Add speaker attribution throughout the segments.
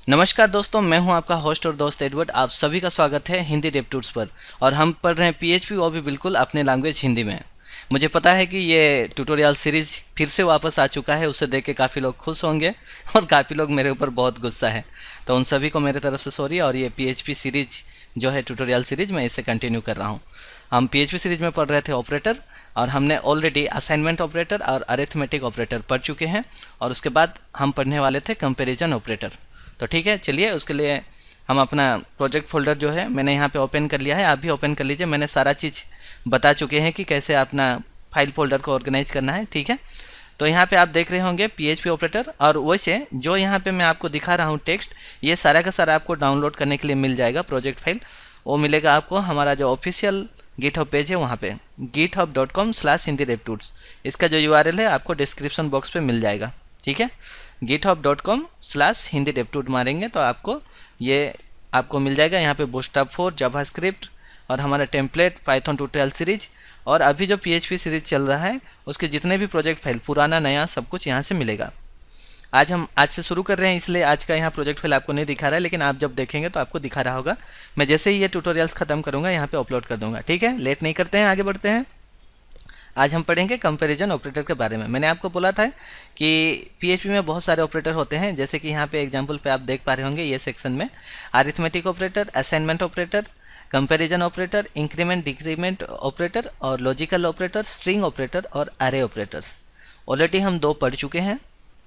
Speaker 1: नमस्कार दोस्तों, मैं हूं आपका होस्ट और दोस्त एडवर्ड। आप सभी का स्वागत है हिंदी डेप्टूट्स पर। और हम पढ़ रहे हैं पीएचपी, वो भी बिल्कुल अपने लैंग्वेज हिंदी में। मुझे पता है कि ये ट्यूटोरियल सीरीज़ फिर से वापस आ चुका है। उसे देख के काफ़ी लोग खुश होंगे और काफ़ी लोग मेरे ऊपर बहुत गुस्सा है, तो उन सभी को मेरे तरफ से सॉरी। और ये पीएचपी सीरीज जो है ट्यूटोरियल सीरीज, मैं इसे कंटिन्यू कर रहा हूँ। हम पीएचपी सीरीज में पढ़ रहे थे ऑपरेटर, और हमने ऑलरेडी असाइनमेंट ऑपरेटर और अरिथमेटिक ऑपरेटर पढ़ चुके हैं। और उसके बाद हम पढ़ने वाले थे कंपैरिजन ऑपरेटर। तो ठीक है, चलिए उसके लिए हम अपना प्रोजेक्ट फोल्डर जो है मैंने यहाँ पे ओपन कर लिया है। आप भी ओपन कर लीजिए। मैंने सारा चीज़ बता चुके हैं कि कैसे अपना फाइल फोल्डर को ऑर्गेनाइज करना है। ठीक है, तो यहाँ पे आप देख रहे होंगे पीएचपी ऑपरेटर। और वैसे जो यहाँ पे मैं आपको दिखा रहा हूँ टेक्स्ट, ये सारा का सारा आपको डाउनलोड करने के लिए मिल जाएगा। प्रोजेक्ट फाइल वो मिलेगा आपको हमारा जो ऑफिशियल गिटहब पेज है वहाँ पे github.com/hindiDevTools। इसका जो URL है आपको डिस्क्रिप्शन बॉक्स पे मिल जाएगा। ठीक है, github.com/hindiDevTools मारेंगे तो आपको ये आपको मिल जाएगा। यहाँ पे बूटस्ट्रैप 4, जावास्क्रिप्ट और हमारा टेम्पलेट, पाइथन ट्यूटोरियल सीरीज, और अभी जो पीएचपी सीरीज चल रहा है उसके जितने भी प्रोजेक्ट फाइल, पुराना नया सब कुछ यहाँ से मिलेगा। आज से शुरू कर रहे हैं, इसलिए आज का यहाँ प्रोजेक्ट फाइल आपको नहीं दिखा रहा है, लेकिन आप जब देखेंगे तो आपको दिखा रहा होगा। मैं जैसे ही ये ट्यूटोरियल्स खत्म करूँगा यहाँ पे अपलोड कर दूँगा। ठीक है, लेट नहीं करते हैं, आगे बढ़ते हैं। आज हम पढ़ेंगे कंपैरिजन ऑपरेटर के बारे में। मैंने आपको बोला था कि पीएचपी में बहुत सारे ऑपरेटर होते हैं, जैसे कि यहाँ पे एग्जांपल पे आप देख पा रहे होंगे ये सेक्शन में arithmetic operator, assignment operator, comparison operator, increment decrement operator और लॉजिकल ऑपरेटर, स्ट्रिंग ऑपरेटर और अरे ऑपरेटर्स। ऑलरेडी हम 2 पढ़ चुके हैं।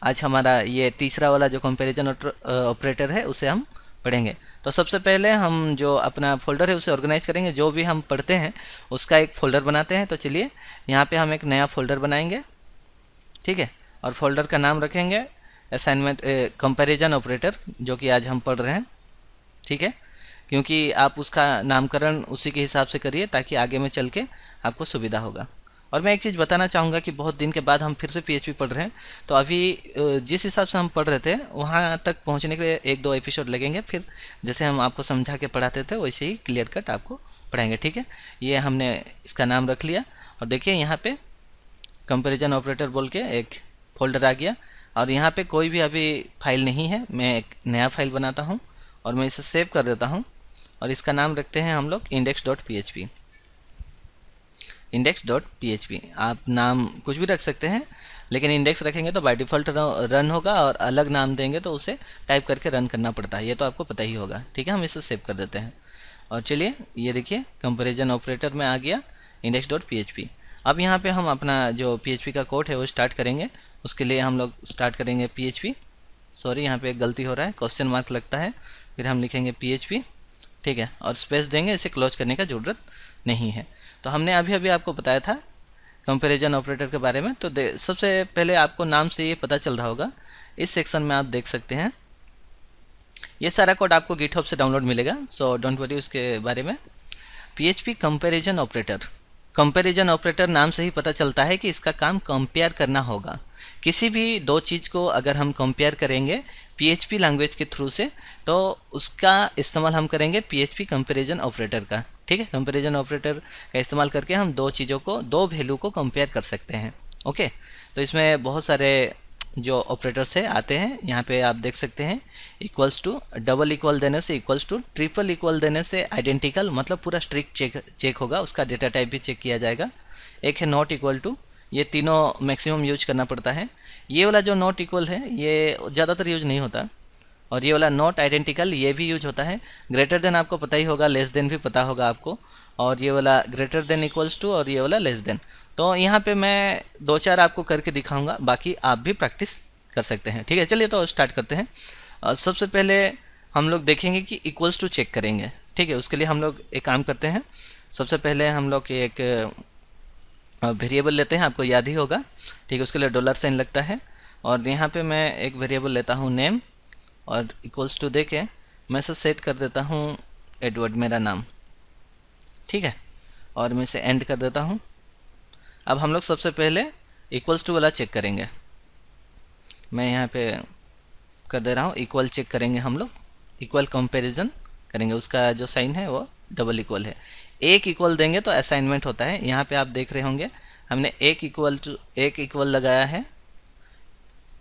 Speaker 1: आज हमारा ये तीसरा वाला जो कंपैरिजन ऑपरेटर है उसे हम पढ़ेंगे। तो सबसे पहले हम जो अपना फोल्डर है उसे ऑर्गेनाइज करेंगे। जो भी हम पढ़ते हैं उसका एक फ़ोल्डर बनाते हैं। तो चलिए यहाँ पे हम एक नया फ़ोल्डर बनाएंगे। ठीक है, और फोल्डर का नाम रखेंगे असाइनमेंट कंपैरिजन ऑपरेटर, जो कि आज हम पढ़ रहे हैं। ठीक है, क्योंकि आप उसका नामकरण उसी के हिसाब से करिए ताकि आगे में चल के आपको सुविधा होगा। और मैं एक चीज़ बताना चाहूँगा कि बहुत दिन के बाद हम फिर से पीएचपी पढ़ रहे हैं, तो अभी जिस हिसाब से हम पढ़ रहे थे वहाँ तक पहुँचने के लिए 1-2 एपिसोड लगेंगे। फिर जैसे हम आपको समझा के पढ़ाते थे वैसे ही क्लियर कट आपको पढ़ाएंगे। ठीक है, ये हमने इसका नाम रख लिया। और देखिए यहाँ पे कंपैरिजन ऑपरेटर बोल के एक फ़ोल्डर आ गया। और यहाँ पे कोई भी अभी फाइल नहीं है। मैं एक नया फाइल बनाता हूँ और मैं इसे सेव कर देता हूँ। और इसका नाम रखते हैं हम लोग index.php। index.php आप नाम कुछ भी रख सकते हैं, लेकिन इंडेक्स रखेंगे तो बाय डिफ़ॉल्ट रन होगा, और अलग नाम देंगे तो उसे टाइप करके रन करना पड़ता है। ये तो आपको पता ही होगा। ठीक है, हम इसे सेव कर देते हैं। और चलिए ये देखिए कंपैरिजन ऑपरेटर में आ गया index.php। अब यहाँ पे हम अपना जो php का कोड है वो स्टार्ट करेंगे। उसके लिए हम लोग स्टार्ट करेंगे php। सॉरी, यहाँ पे एक गलती हो रहा है, क्वेश्चन मार्क लगता है। फिर हम लिखेंगे php। ठीक है, और स्पेस देंगे, इसे क्लोज करने का ज़रूरत नहीं है। तो हमने अभी अभी आपको बताया था कंपैरिजन ऑपरेटर के बारे में। तो सबसे पहले आपको नाम से ये पता चल रहा होगा, इस सेक्शन में आप देख सकते हैं ये सारा कोड आपको गिटहब से डाउनलोड मिलेगा। सो डोंट वरी उसके बारे में। PHP comparison operator, comparison operator नाम से ही पता चलता है कि इसका काम कंपेयर करना होगा। किसी भी 2 चीज़ को अगर हम कंपेयर करेंगे पीएचपी लैंग्वेज के थ्रू से, तो उसका इस्तेमाल हम करेंगे पीएचपी कंपैरिजन ऑपरेटर का। ठीक है, कंपैरिजन ऑपरेटर का इस्तेमाल करके हम 2 चीज़ों को, 2 वैल्यू को कंपेयर कर सकते हैं। ओके, तो इसमें बहुत सारे जो ऑपरेटर्स है आते हैं। यहाँ पे आप देख सकते हैं इक्वल्स टू, डबल इक्वल देने से इक्वल्स टू, ट्रिपल इक्वल देने से आइडेंटिकल, मतलब पूरा स्ट्रिक्ट चेक होगा, उसका डेटा टाइप भी चेक किया जाएगा। एक है नॉट इक्वल टू, ये तीनों मैक्सिमम यूज करना पड़ता है। ये वाला जो नॉट इक्वल है ये ज़्यादातर यूज नहीं होता। और ये वाला नॉट आइडेंटिकल ये भी यूज होता है। ग्रेटर देन आपको पता ही होगा, लेस देन भी पता होगा आपको। और ये वाला ग्रेटर देन इक्वल्स टू, और ये वाला लेस देन। तो यहाँ पे मैं 2-4 आपको करके दिखाऊंगा, बाकी आप भी प्रैक्टिस कर सकते हैं। ठीक है, चलिए तो स्टार्ट करते हैं। सबसे पहले हम लोग देखेंगे कि इक्वल्स टू चेक करेंगे। ठीक है, उसके लिए हम लोग एक काम करते हैं। सबसे पहले हम लोग एक वेरिएबल लेते हैं, आपको याद ही होगा। ठीक है, उसके लिए $साइन लगता है। और यहाँ पे मैं एक वेरिएबल लेता हूँ नेम, और इक्वल्स टू दे के मैं इसे सेट कर देता हूँ एडवर्ड, मेरा नाम। ठीक है, और मैं इसे एंड कर देता हूँ। अब हम लोग सबसे पहले इक्वल्स टू वाला चेक करेंगे। मैं यहाँ पे कर दे रहा हूँ, इक्वल चेक करेंगे हम लोग, इक्वल कंपैरिजन करेंगे। उसका जो साइन है वो डबल इक्वल है। एक इक्वल देंगे तो असाइनमेंट होता है। यहाँ पे आप देख रहे होंगे हमने एक इक्वल लगाया है,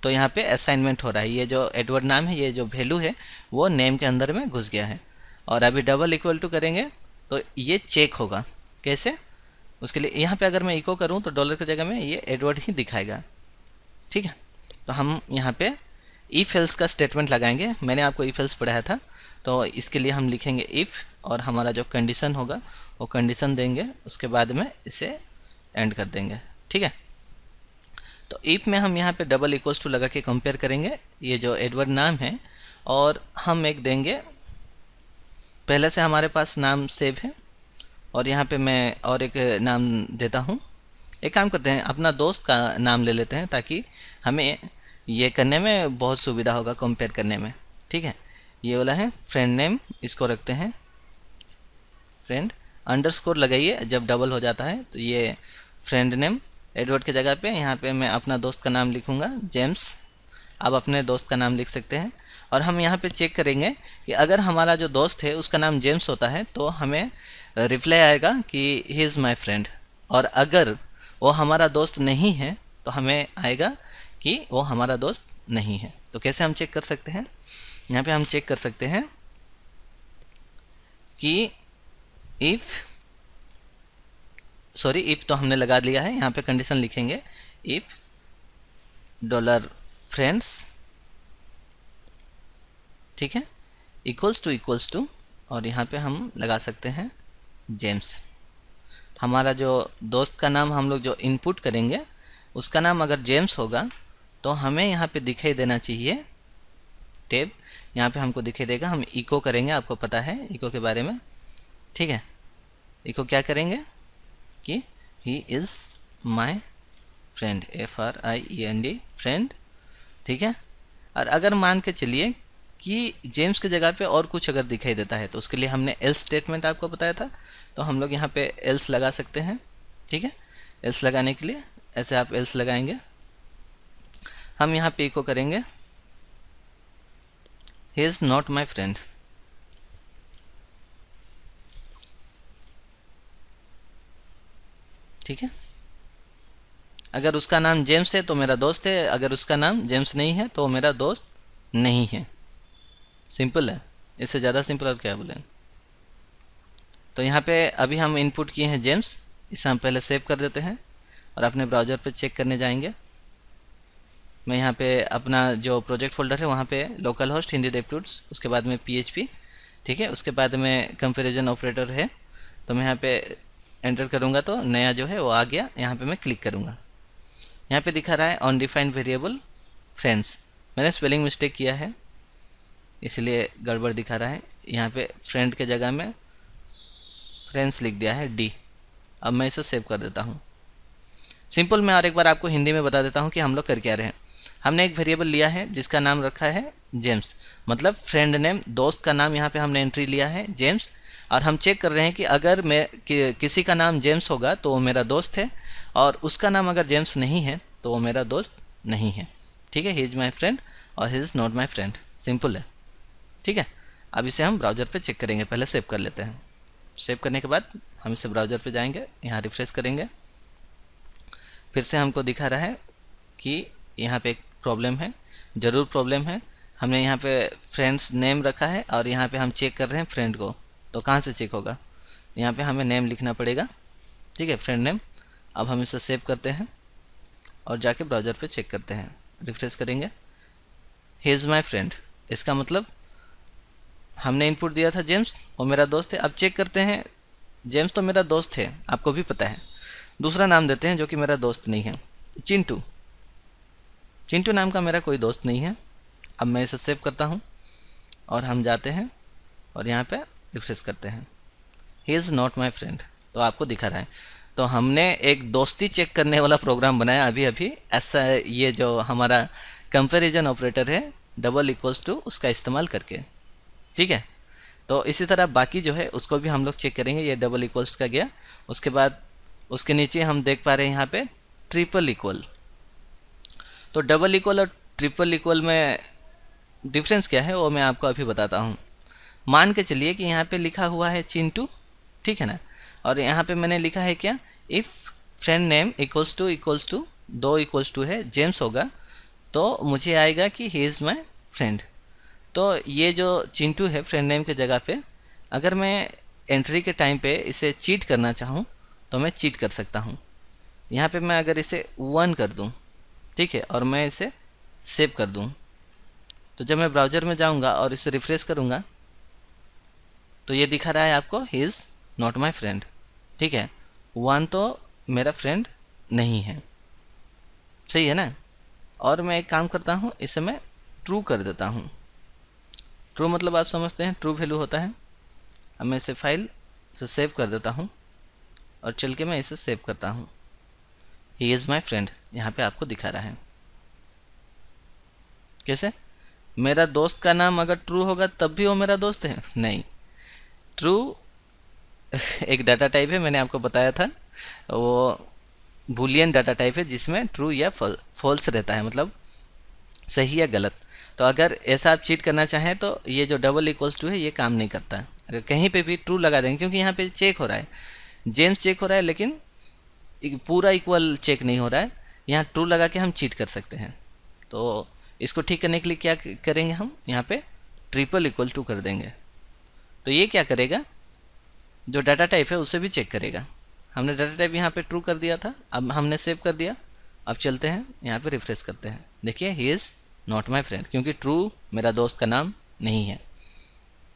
Speaker 1: तो यहाँ पे असाइनमेंट हो रहा है, ये जो एडवर्ड नाम है, ये जो वैल्यू है वो नेम के अंदर में घुस गया है। और अभी डबल इक्वल टू करेंगे तो ये चेक होगा। कैसे? उसके लिए यहाँ पे अगर मैं इको करूँ तो डॉलर की जगह में ये एडवर्ड ही दिखाएगा। ठीक है, तो हम यहाँ पे इफ एल्स का स्टेटमेंट लगाएंगे। मैंने आपको इफ एल्स पढ़ाया था, तो इसके लिए हम लिखेंगे इफ़, और हमारा जो कंडीशन होगा वो कंडीशन देंगे, उसके बाद में इसे एंड कर देंगे। ठीक है, तो इफ में हम यहाँ पे डबल इक्वल्स टू लगा के कंपेयर करेंगे ये जो एडवर्ड नाम है, और हम एक देंगे, पहले से हमारे पास नाम सेव है, और यहाँ पे मैं और एक नाम देता हूँ। एक काम करते हैं, अपना दोस्त का नाम ले लेते हैं ताकि हमें ये करने में बहुत सुविधा होगा कंपेयर करने में। ठीक है, ये वाला है फ्रेंड नेम, इसको रखते हैं फ्रेंड, अंडरस्कोर लगाइए जब डबल हो जाता है, तो ये फ्रेंड नेम एडवर्ड की जगह पे यहाँ पे मैं अपना दोस्त का नाम लिखूँगा जेम्स। आप अपने दोस्त का नाम लिख सकते हैं, और हम यहाँ पे चेक करेंगे कि अगर हमारा जो दोस्त है उसका नाम जेम्स होता है तो हमें रिप्लाई आएगा कि ही इज़ माई फ्रेंड, और अगर वो हमारा दोस्त नहीं है तो हमें आएगा कि वो हमारा दोस्त नहीं है। तो कैसे हम चेक कर सकते हैं? यहाँ पे हम चेक कर सकते हैं कि इफ़ तो हमने लगा लिया है, यहाँ पे कंडीशन लिखेंगे इफ़ डॉलर फ्रेंड्स, ठीक है, इक्वल्स टू, और यहाँ पे हम लगा सकते हैं जेम्स। हमारा जो दोस्त का नाम हम लोग जो इनपुट करेंगे उसका नाम अगर जेम्स होगा तो हमें यहाँ पे दिखाई देना चाहिए टेब, यहाँ पे हमको दिखाई देगा। हम इको करेंगे, आपको पता है इको के बारे में। ठीक है, इको क्या करेंगे कि he is my friend, FRIEND friend. ठीक है, और अगर मान के चलिए कि जेम्स की जगह पे और कुछ अगर दिखाई देता है तो उसके लिए हमने एल्स स्टेटमेंट आपको बताया था, तो हम लोग यहाँ पे एल्स लगा सकते हैं। ठीक है, एल्स लगाने के लिए ऐसे आप एल्स लगाएंगे, हम यहाँ पे इको करेंगे he is not my friend. ठीक है, अगर उसका नाम जेम्स है तो मेरा दोस्त है, अगर उसका नाम जेम्स नहीं है तो मेरा दोस्त नहीं है। सिंपल है, इससे ज़्यादा सिंपल और क्या बोलें। तो यहाँ पे अभी हम इनपुट किए हैं जेम्स, इसे हम पहले सेव कर देते हैं और अपने ब्राउज़र पे चेक करने जाएंगे। मैं यहाँ पे अपना जो प्रोजेक्ट फोल्डर है वहाँ पे लोकल होस्ट हिंदी देव टूल्स, उसके बाद में PHP, ठीक है, उसके बाद में कंपैरिजन ऑपरेटर है, तो मैं यहाँ पे एंटर करूँगा तो नया जो है वो आ गया। यहाँ पे मैं क्लिक करूँगा, यहाँ पे दिखा रहा है अनडिफाइंड वेरिएबल फ्रेंड्स। मैंने स्पेलिंग मिस्टेक किया है इसलिए गड़बड़ दिखा रहा है। यहाँ पे फ्रेंड के जगह में फ्रेंड्स लिख दिया है D। अब मैं इसे सेव कर देता हूँ। सिंपल, मैं और एक बार आपको हिंदी में बता देता हूँ कि हम लोग कर क्या रहे हैं। हमने एक वेरिएबल लिया है जिसका नाम रखा है जेम्स, मतलब फ्रेंड नेम, दोस्त का नाम यहाँ पे हमने एंट्री लिया है जेम्स, और हम चेक कर रहे हैं कि अगर किसी का नाम जेम्स होगा तो वो मेरा दोस्त है, और उसका नाम अगर जेम्स नहीं है तो वो मेरा दोस्त नहीं है। ठीक है, ही इज़ माई फ्रेंड और he is not my friend. Simple है। ठीक है, अब इसे हम ब्राउज़र पे चेक करेंगे, पहले सेव कर लेते हैं। सेव करने के बाद हम इसे ब्राउज़र पे जाएंगे, यहाँ रिफ्रेश करेंगे, फिर से हमको दिखा रहा है कि यहाँ पे एक प्रॉब्लम है, ज़रूर प्रॉब्लम है। हमने यहाँ पे फ्रेंड्स नेम रखा है और यहाँ पे हम चेक कर रहे हैं फ्रेंड को, तो कहाँ से चेक होगा? यहाँ पे हमें नेम लिखना पड़ेगा। ठीक है, फ्रेंड नेम। अब हम इसे सेव करते हैं और जाके ब्राउज़र पे चेक करते हैं, रिफ्रेश करेंगे, ही इज़ माई फ्रेंड। इसका मतलब हमने इनपुट दिया था जेम्स, वो मेरा दोस्त है। अब चेक करते हैं, जेम्स तो मेरा दोस्त है, आपको भी पता है। दूसरा नाम देते हैं जो कि मेरा दोस्त नहीं है, चिंटू। चिंटू नाम का मेरा कोई दोस्त नहीं है। अब मैं इसे सेव करता हूँ और हम जाते हैं और यहाँ पे रिफ्रेश करते हैं, he is not my friend, तो आपको दिखा रहा है। तो हमने एक दोस्ती चेक करने वाला प्रोग्राम बनाया अभी ऐसा, ये जो हमारा कंपैरिजन ऑपरेटर है डबल इक्वल्स टू, उसका इस्तेमाल करके। ठीक है, तो इसी तरह बाकी जो है उसको भी हम लोग चेक करेंगे। ये डबल इक्वल्स का गया, उसके बाद उसके नीचे हम देख पा रहे हैं यहाँ पे ट्रिपल इक्वल। तो डबल इक्वल और ट्रिपल इक्वल में डिफरेंस क्या है वो मैं आपको अभी बताता हूँ। मान के चलिए कि यहाँ पे लिखा हुआ है चिंटू, ठीक है ना, और यहाँ पे मैंने लिखा है क्या, if friend name equals to दो इक्वल्स टू है जेम्स होगा, तो मुझे आएगा कि ही इज़ माई फ्रेंड। तो ये जो चिंटू है फ्रेंड नेम के जगह पे, अगर मैं एंट्री के टाइम पे इसे चीट करना चाहूँ तो मैं चीट कर सकता हूँ। यहाँ पे मैं अगर इसे 1 कर दूँ, ठीक है, और मैं इसे सेव कर दूँ, तो जब मैं ब्राउज़र में जाऊँगा और इसे रिफ्रेश करूँगा तो ये दिखा रहा है आपको he is not my friend. ठीक है, 1 तो मेरा फ्रेंड नहीं है, सही है ना। और मैं एक काम करता हूँ, इसे मैं ट्रू कर देता हूँ। ट्रू मतलब आप समझते हैं, ट्रू वैल्यू होता है। अब मैं इसे फाइल से सेव कर देता हूँ और चल के मैं इसे सेव करता हूँ। ही इज़ माई फ्रेंड यहाँ पे आपको दिखा रहा है। कैसे? मेरा दोस्त का नाम अगर ट्रू होगा तब भी वो मेरा दोस्त है? नहीं, ट्रू एक डाटा टाइप है, मैंने आपको बताया था, वो बूलियन डाटा टाइप है जिसमें ट्रू या फॉल्स रहता है, मतलब सही या गलत। तो अगर ऐसा आप चीट करना चाहें तो ये जो डबल इक्वल्स टू है ये काम नहीं करता है। अगर कहीं पे भी ट्रू लगा देंगे, क्योंकि यहाँ पे चेक हो रहा है, जेम्स चेक हो रहा है, लेकिन पूरा इक्वल चेक नहीं हो रहा है। यहाँ ट्रू लगा के हम चीट कर सकते हैं। तो इसको ठीक करने के लिए क्या करेंगे, हम यहाँ पे ट्रिपल इक्वल टू कर देंगे। तो ये क्या करेगा, जो डाटा टाइप है उसे भी चेक करेगा। हमने डाटा टाइप यहाँ पे ट्रू कर दिया था, अब हमने सेव कर दिया। अब चलते हैं यहाँ पे रिफ्रेश करते हैं, देखिए he is not my friend, क्योंकि ट्रू मेरा दोस्त का नाम नहीं है।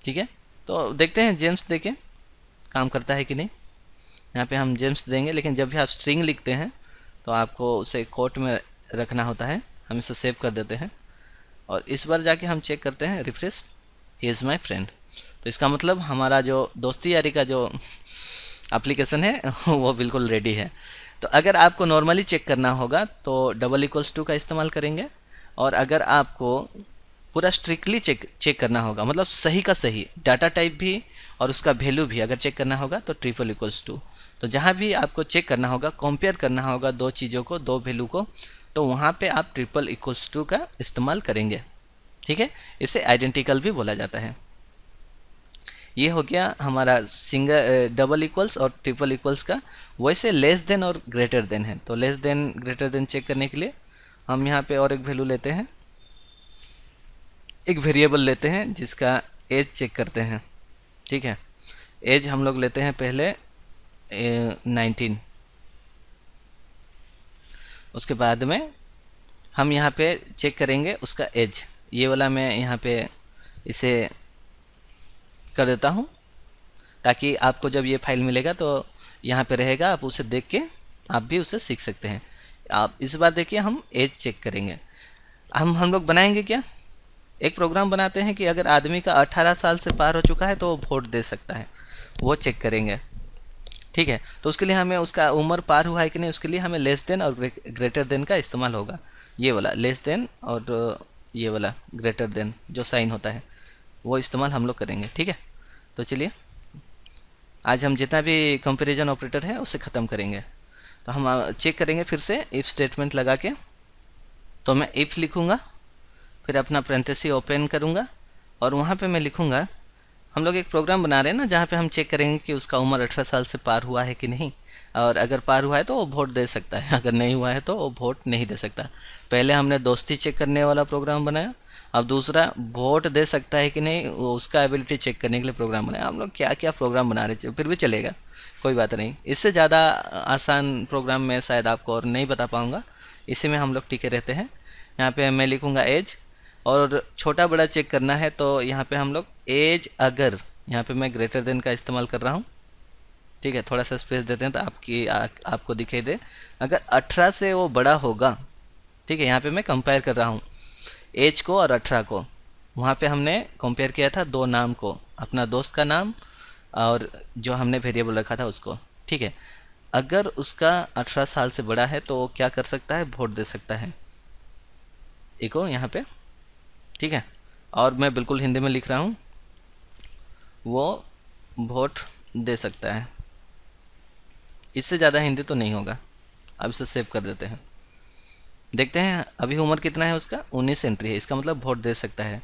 Speaker 1: ठीक है, तो देखते हैं जेम्स देखें काम करता है कि नहीं। यहाँ पे हम जेम्स देंगे, लेकिन जब भी आप स्ट्रिंग लिखते हैं तो आपको उसे कोट में रखना होता है। हम इसे सेव कर देते हैं और इस बार जाके हम चेक करते हैं refresh, he is my friend. तो इसका मतलब हमारा जो दोस्ती यारी का जो एप्लीकेशन है वो बिल्कुल रेडी है। तो अगर आपको नॉर्मली चेक करना होगा तो डबल इक्वल्स टू का इस्तेमाल करेंगे, और अगर आपको पूरा स्ट्रिक्टली चेक करना होगा, मतलब सही का सही डाटा टाइप भी और उसका वैल्यू भी अगर चेक करना होगा तो ट्रिपल इक्वल्स टू। तो जहाँ भी आपको चेक करना होगा, कंपेयर करना होगा दो चीज़ों को, दो वैल्यू को, तो वहाँ पे आप ट्रिपल इक्वल्स टू का इस्तेमाल करेंगे। ठीक है, इसे आइडेंटिकल भी बोला जाता है। ये हो गया हमारा सिंगल डबल इक्वल्स और ट्रिपल इक्वल्स का। वैसे लेस देन और ग्रेटर देन है, तो less than greater than check करने के लिए हम यहाँ पे और एक वैल्यू लेते हैं, एक वेरिएबल लेते हैं जिसका एज चेक करते हैं। ठीक है, एज हम लोग लेते हैं पहले 19, उसके बाद में हम यहाँ पे चेक करेंगे उसका एज। ये वाला मैं यहाँ पे इसे कर देता हूँ ताकि आपको जब ये फाइल मिलेगा तो यहाँ पे रहेगा, आप उसे देख के आप भी उसे सीख सकते हैं। आप इस बार देखिए हम एज चेक करेंगे। हम लोग बनाएंगे क्या, एक प्रोग्राम बनाते हैं कि अगर आदमी का 18 साल से पार हो चुका है तो वो वोट दे सकता है, वो चेक करेंगे। ठीक है, तो उसके लिए हमें उसका उम्र पार हुआ है कि नहीं, उसके लिए हमें लेस देन और ग्रेटर देन का इस्तेमाल होगा। ये वाला लेस देन और ये वाला ग्रेटर देन जो साइन होता है वो इस्तेमाल हम लोग करेंगे। ठीक है, तो चलिए आज हम जितना भी कंपैरिजन ऑपरेटर है उसे ख़त्म करेंगे। तो हम चेक करेंगे फिर से इफ़ स्टेटमेंट लगा के। तो मैं इफ़ लिखूँगा, फिर अपना पेरेंथेसिस ओपन करूँगा और वहाँ पे मैं लिखूँगा, हम लोग एक प्रोग्राम बना रहे हैं ना जहाँ पे हम चेक करेंगे कि उसका उम्र 18 साल से पार हुआ है कि नहीं, और अगर पार हुआ है तो वो वोट दे सकता है, अगर नहीं हुआ है तो वो वोट नहीं दे सकता। पहले हमने दोस्ती चेक करने वाला प्रोग्राम बनाया, अब दूसरा वोट दे सकता है कि नहीं वो उसका एबिलिटी चेक करने के लिए प्रोग्राम बनाया। हम लोग क्या क्या प्रोग्राम बना रहे हैं, फिर भी चलेगा, कोई बात नहीं। इससे ज़्यादा आसान प्रोग्राम मैं शायद आपको और नहीं बता पाऊँगा, इसी में हम लोग टिके रहते हैं। यहाँ पे मैं लिखूँगा एज, और छोटा बड़ा चेक करना है तो यहाँ पे हम लोग एज, अगर यहाँ पे मैं ग्रेटर देन का इस्तेमाल कर रहा हूँ। ठीक है, थोड़ा सा स्पेस देते हैं तो आपको दिखाई दे, अगर 18 से वो बड़ा होगा। ठीक है, यहाँ पे मैं कंपेयर कर रहा हूँ एज को और 18 को। वहाँ पे हमने कंपेयर किया था दो नाम को, अपना दोस्त का नाम और जो हमने वेरिएबल रखा था उसको। ठीक है, अगर उसका 18 साल से बड़ा है तो वो क्या कर सकता है, वोट दे सकता है, इको यहाँ पे। ठीक है, और मैं बिल्कुल हिंदी में लिख रहा हूँ, वो वोट दे सकता है। इससे ज़्यादा हिंदी तो नहीं होगा। अब इसे सेव कर देते हैं, देखते हैं अभी उम्र कितना है उसका, 19 एंट्री है, इसका मतलब वोट दे सकता है।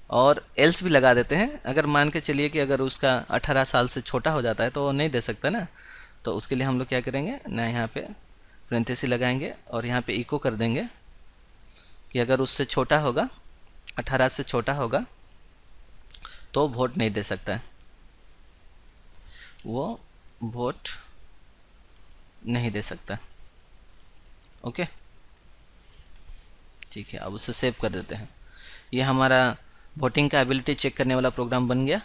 Speaker 1: और एल्स भी लगा देते हैं, अगर मान के चलिए कि अगर उसका 18 साल से छोटा हो जाता है तो वो नहीं दे सकता ना। तो उसके लिए हम लोग क्या करेंगे ना, यहाँ पे पेरेंथेसिस लगाएंगे और यहाँ पे इको कर देंगे कि अगर उससे छोटा होगा, 18 से छोटा होगा, तो वोट नहीं दे सकता है, वो वोट नहीं दे सकता। ओके, ठीक है, अब उसे सेव कर देते हैं। ये हमारा वोटिंग का एबिलिटी चेक करने वाला प्रोग्राम बन गया।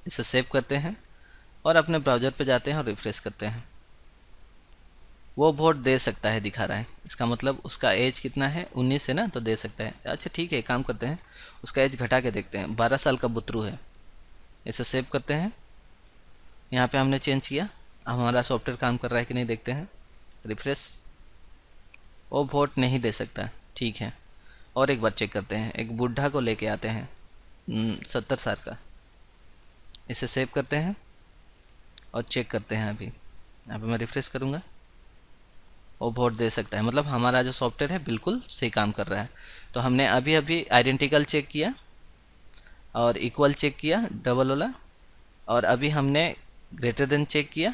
Speaker 1: इसे सेव करते हैं और अपने ब्राउज़र पे जाते हैं और रिफ्रेश करते हैं। वो वोट दे सकता है दिखा रहा है, इसका मतलब उसका एज कितना है, 19 है ना, तो दे सकता है। अच्छा ठीक है, काम करते हैं, उसका एज घटा के देखते हैं। 12 साल का बुतरू है। इसे सेव करते हैं। यहाँ पे हमने चेंज किया, हमारा सॉफ्टवेयर काम कर रहा है कि नहीं देखते हैं। रिफ्रेश। वो वोट नहीं दे सकता, ठीक है। और एक बार चेक करते हैं, एक बूढ़ा को लेके आते हैं, 70 साल का। इसे सेव करते हैं और चेक करते हैं। अभी यहाँ पे मैं रिफ्रेश करूँगा, वो वोट दे सकता है, मतलब हमारा जो सॉफ्टवेयर है बिल्कुल सही काम कर रहा है। तो हमने अभी अभी आइडेंटिकल चेक किया और इक्वल चेक किया, डबल वाला, और अभी हमने ग्रेटर देन चेक किया।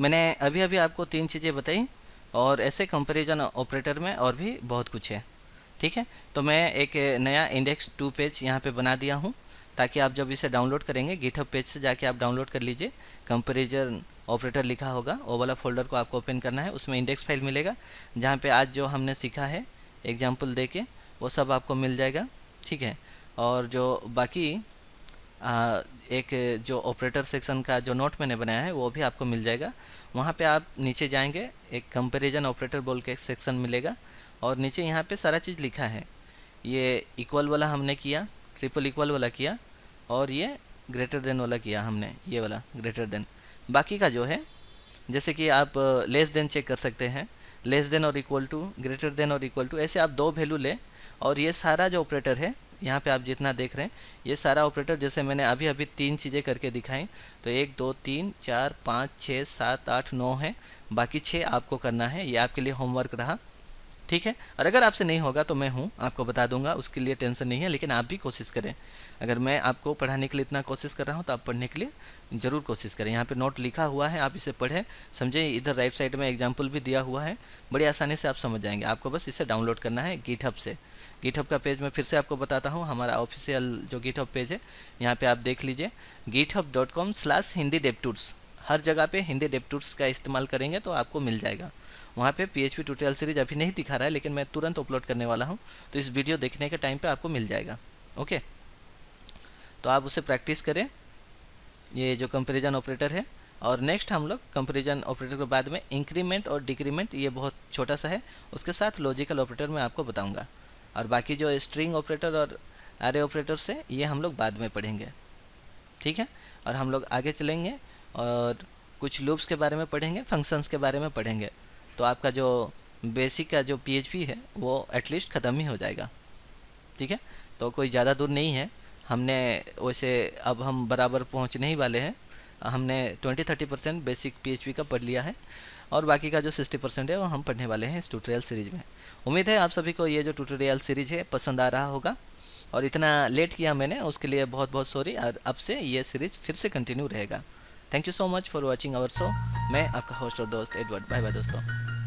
Speaker 1: मैंने अभी अभी आपको 3 चीज़ें बताई, और ऐसे कंपैरिजन ऑपरेटर में और भी बहुत कुछ है। ठीक है, तो मैं एक नया इंडेक्स 2 पेज यहाँ पे बना दिया हूँ, ताकि आप जब इसे डाउनलोड करेंगे गिटहब पेज से जाके आप डाउनलोड कर लीजिए। कंपैरिजन ऑपरेटर लिखा होगा, वो वाला फोल्डर को आपको ओपन करना है। उसमें इंडेक्स फाइल मिलेगा, जहाँ पे आज जो हमने सीखा है एग्जाम्पल दे के, वो सब आपको मिल जाएगा। ठीक है, और जो बाकी एक जो ऑपरेटर सेक्शन का जो नोट मैंने बनाया है वो भी आपको मिल जाएगा। वहाँ पे आप नीचे जाएंगे, एक कंपैरिजन ऑपरेटर बोल के एक सेक्शन मिलेगा, और नीचे यहाँ पे सारा चीज़ लिखा है। ये इक्वल वाला हमने किया, ट्रिपल इक्वल वाला किया, और ये ग्रेटर देन वाला किया हमने, ये वाला ग्रेटर देन। बाकी का जो है, जैसे कि आप लेस देन चेक कर सकते हैं, लेस देन और इक्वल टू, ग्रेटर देन और इक्वल टू, ऐसे आप 2 वैल्यू लें। और ये सारा जो ऑपरेटर है यहाँ पे आप जितना देख रहे हैं, ये सारा ऑपरेटर जैसे मैंने अभी अभी 3 चीज़ें करके दिखाई, तो 1 2 3 4 5 6 7 8 9 है, बाकी 6 आपको करना है। ये आपके लिए होमवर्क रहा। ठीक है, और अगर आपसे नहीं होगा तो मैं हूँ, आपको बता दूंगा, उसके लिए टेंशन नहीं है। लेकिन आप भी कोशिश करें, अगर मैं आपको पढ़ाने के लिए इतना कोशिश कर रहा हूँ तो आप पढ़ने के लिए ज़रूर कोशिश करें। यहाँ पे नोट लिखा हुआ है, आप इसे पढ़ें, समझें। इधर राइट साइड में एग्जाम्पल भी दिया हुआ है, बड़ी आसानी से आप समझ जाएंगे। आपको बस इसे डाउनलोड करना है गिटहब से। गिटहब का पेज मैं फिर से आपको बताता हूँ, हमारा ऑफिशियल जो गिटहब पेज है, यहाँ पे आप देख लीजिए, github.com/hindi devtools। हर जगह पे हिंदी डेप्टूट्स का इस्तेमाल करेंगे तो आपको मिल जाएगा। वहाँ पे PHP ट्यूटोरियल सीरीज अभी नहीं दिखा रहा है, लेकिन मैं तुरंत अपलोड करने वाला हूँ, तो इस वीडियो देखने के टाइम पे आपको मिल जाएगा। ओके, तो आप उसे प्रैक्टिस करें, ये जो कंपैरिजन ऑपरेटर है। और नेक्स्ट हम लोग कंपैरिजन ऑपरेटर के बाद में इंक्रीमेंट और डिक्रीमेंट, ये बहुत छोटा सा है, उसके साथ लॉजिकल ऑपरेटर मैं आपको बताऊँगा। और बाकी जो स्ट्रिंग ऑपरेटर और एरे ऑपरेटर से, ये हम लोग बाद में पढ़ेंगे। ठीक है, और हम लोग आगे चलेंगे और कुछ लूप्स के बारे में पढ़ेंगे, फंक्शंस के बारे में पढ़ेंगे। तो आपका जो बेसिक का जो PHP है वो एटलीस्ट ख़त्म ही हो जाएगा। ठीक है, तो कोई ज़्यादा दूर नहीं है, हमने वैसे अब हम बराबर पहुंचने ही वाले हैं। हमने 20-30% बेसिक PHP का पढ़ लिया है, और बाकी का जो 60% है वो हम पढ़ने वाले हैं इस ट्यूटोरियल सीरीज़ में। उम्मीद है आप सभी को ये जो ट्यूटोरियल सीरीज़ है पसंद आ रहा होगा, और इतना लेट किया मैंने उसके लिए बहुत बहुत सॉरी। और अब से ये सीरीज़ फिर से कंटिन्यू रहेगा। Thank you so much for watching our show. मैं आपका होस्ट और दोस्त एडवर्ड। बाय बाय दोस्तों।